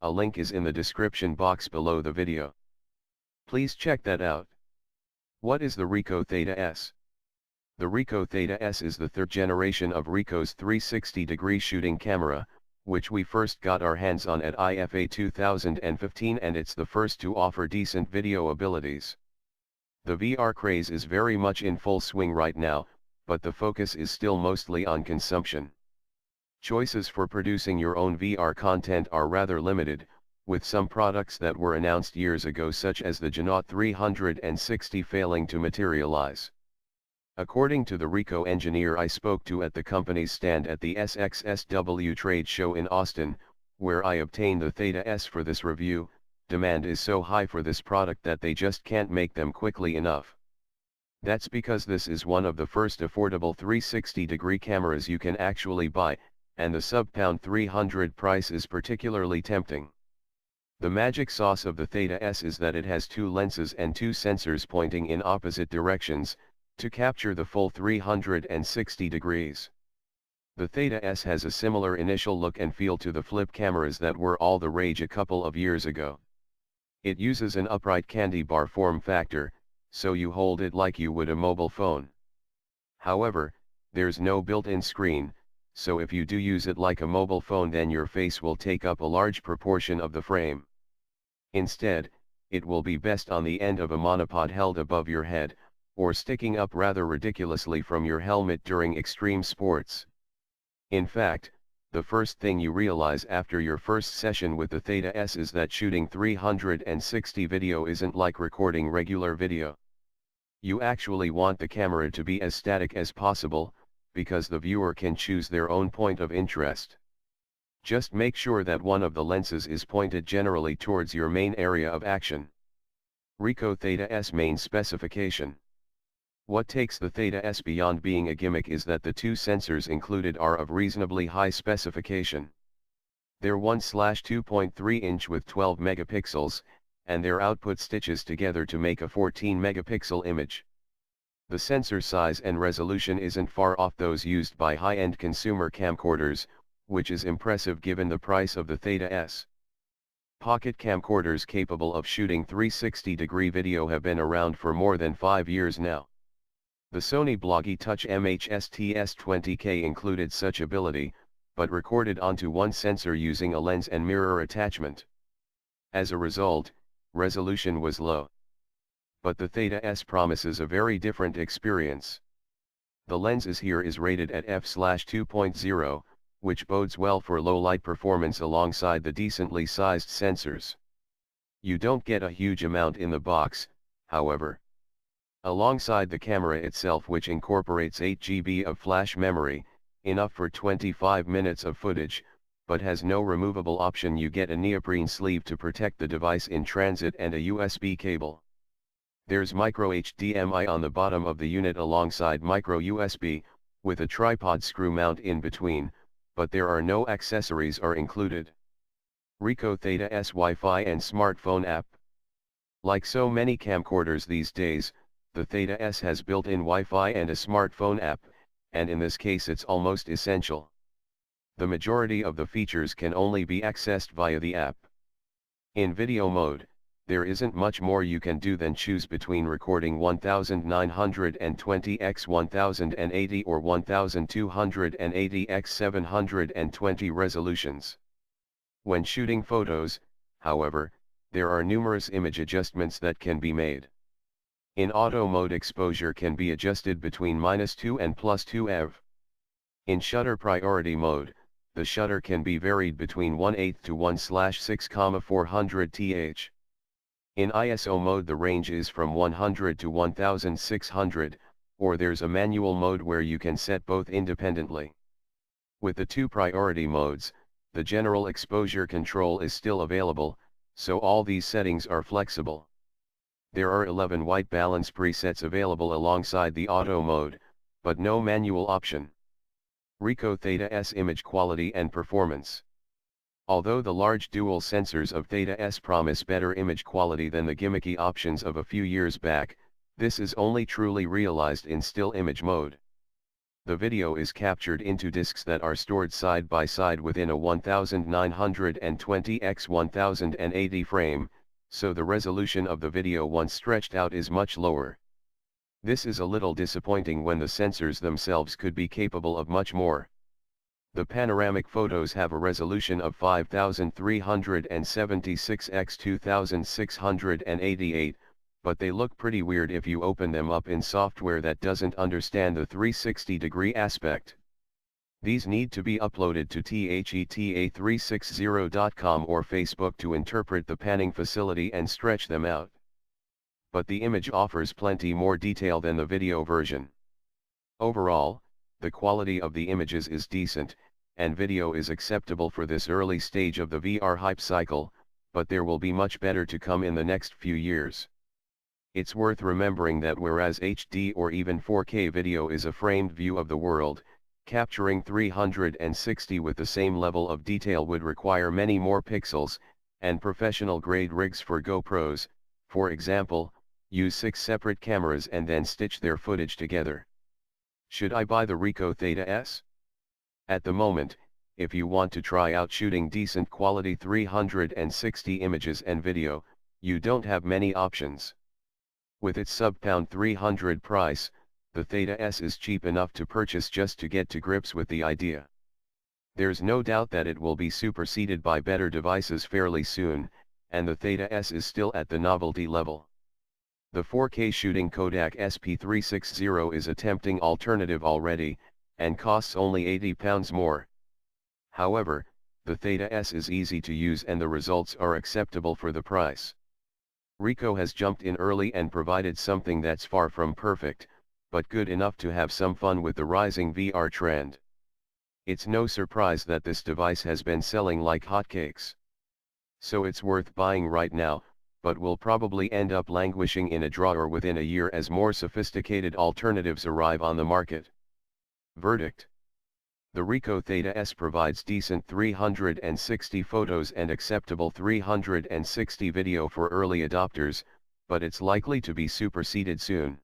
A link is in the description box below the video. Please check that out. What is the Ricoh Theta S? The Ricoh Theta S is the third generation of Ricoh's 360-degree shooting camera, which we first got our hands on at IFA 2015, and it's the first to offer decent video abilities. The VR craze is very much in full swing right now, but the focus is still mostly on consumption. Choices for producing your own VR content are rather limited, with some products that were announced years ago such as the Janot 360 failing to materialize. According to the Ricoh engineer I spoke to at the company's stand at the SXSW trade show in Austin, where I obtained the Theta S for this review, demand is so high for this product that they just can't make them quickly enough. That's because this is one of the first affordable 360-degree cameras you can actually buy, and the sub-pound 300 price is particularly tempting. The magic sauce of the Theta S is that it has two lenses and two sensors pointing in opposite directions, to capture the full 360 degrees. The Theta S has a similar initial look and feel to the flip cameras that were all the rage a couple of years ago. It uses an upright candy bar form factor, so you hold it like you would a mobile phone. However, there's no built-in screen, so if you do use it like a mobile phone then your face will take up a large proportion of the frame. Instead, it will be best on the end of a monopod held above your head, or sticking up rather ridiculously from your helmet during extreme sports. In fact, the first thing you realize after your first session with the Theta S is that shooting 360 video isn't like recording regular video. You actually want the camera to be as static as possible, because the viewer can choose their own point of interest. Just make sure that one of the lenses is pointed generally towards your main area of action. Ricoh Theta S main specification. What takes the Theta S beyond being a gimmick is that the two sensors included are of reasonably high specification. They're 1/2.3 inch with 12 megapixels, and their output stitches together to make a 14 megapixel image. The sensor size and resolution isn't far off those used by high-end consumer camcorders, which is impressive given the price of the Theta S. Pocket camcorders capable of shooting 360-degree video have been around for more than 5 years now. The Sony Bloggy Touch MH-STS20K included such ability, but recorded onto one sensor using a lens and mirror attachment. As a result, resolution was low. But the Theta S promises a very different experience. The lens here is rated at f/2.0, which bodes well for low light performance alongside the decently sized sensors. You don't get a huge amount in the box, however. Alongside the camera itself, which incorporates 8 GB of flash memory, enough for 25 minutes of footage, but has no removable option, you get a neoprene sleeve to protect the device in transit and a USB cable. There's micro HDMI on the bottom of the unit alongside micro USB, with a tripod screw mount in between, but there are no accessories are included. Ricoh Theta S Wi-Fi and smartphone app. Like so many camcorders these days, the Theta S has built-in Wi-Fi and a smartphone app, and in this case it's almost essential. The majority of the features can only be accessed via the app. In video mode, there isn't much more you can do than choose between recording 1920 x 1080 or 1280 x 720 resolutions. When shooting photos, however, there are numerous image adjustments that can be made. In auto mode, exposure can be adjusted between -2 and +2 ev. In shutter priority mode, the shutter can be varied between 1/8 to 1/6,400 th. In ISO mode the range is from 100 to 1600, or there's a manual mode where you can set both independently. With the two priority modes, the general exposure control is still available, so all these settings are flexible. There are 11 white balance presets available alongside the auto mode, but no manual option. Ricoh Theta S image quality and performance. Although the large dual sensors of Theta S promise better image quality than the gimmicky options of a few years back, this is only truly realized in still image mode. The video is captured into disks that are stored side by side within a 1920 x 1080 frame, so the resolution of the video once stretched out is much lower. This is a little disappointing when the sensors themselves could be capable of much more. The panoramic photos have a resolution of 5376 x 2688, but they look pretty weird if you open them up in software that doesn't understand the 360-degree aspect. These need to be uploaded to theta360.com or Facebook to interpret the panning facility and stretch them out. But the image offers plenty more detail than the video version. Overall, the quality of the images is decent, and video is acceptable for this early stage of the VR hype cycle, but there will be much better to come in the next few years. It's worth remembering that whereas HD or even 4K video is a framed view of the world, capturing 360 with the same level of detail would require many more pixels, and professional-grade rigs for GoPros, for example, use 6 separate cameras and then stitch their footage together. Should I buy the Ricoh Theta S? At the moment, if you want to try out shooting decent quality 360 images and video, you don't have many options. With its sub-300 price, the Theta S is cheap enough to purchase just to get to grips with the idea. There's no doubt that it will be superseded by better devices fairly soon, and the Theta S is still at the novelty level. The 4K shooting Kodak SP360 is a tempting alternative already, and costs only £80 more. However, the Theta S is easy to use and the results are acceptable for the price. Ricoh has jumped in early and provided something that's far from perfect, but good enough to have some fun with the rising VR trend. It's no surprise that this device has been selling like hotcakes. So it's worth buying right now, but will probably end up languishing in a drawer within a year as more sophisticated alternatives arrive on the market. Verdict: the Ricoh Theta S provides decent 360 photos and acceptable 360 video for early adopters, but it's likely to be superseded soon.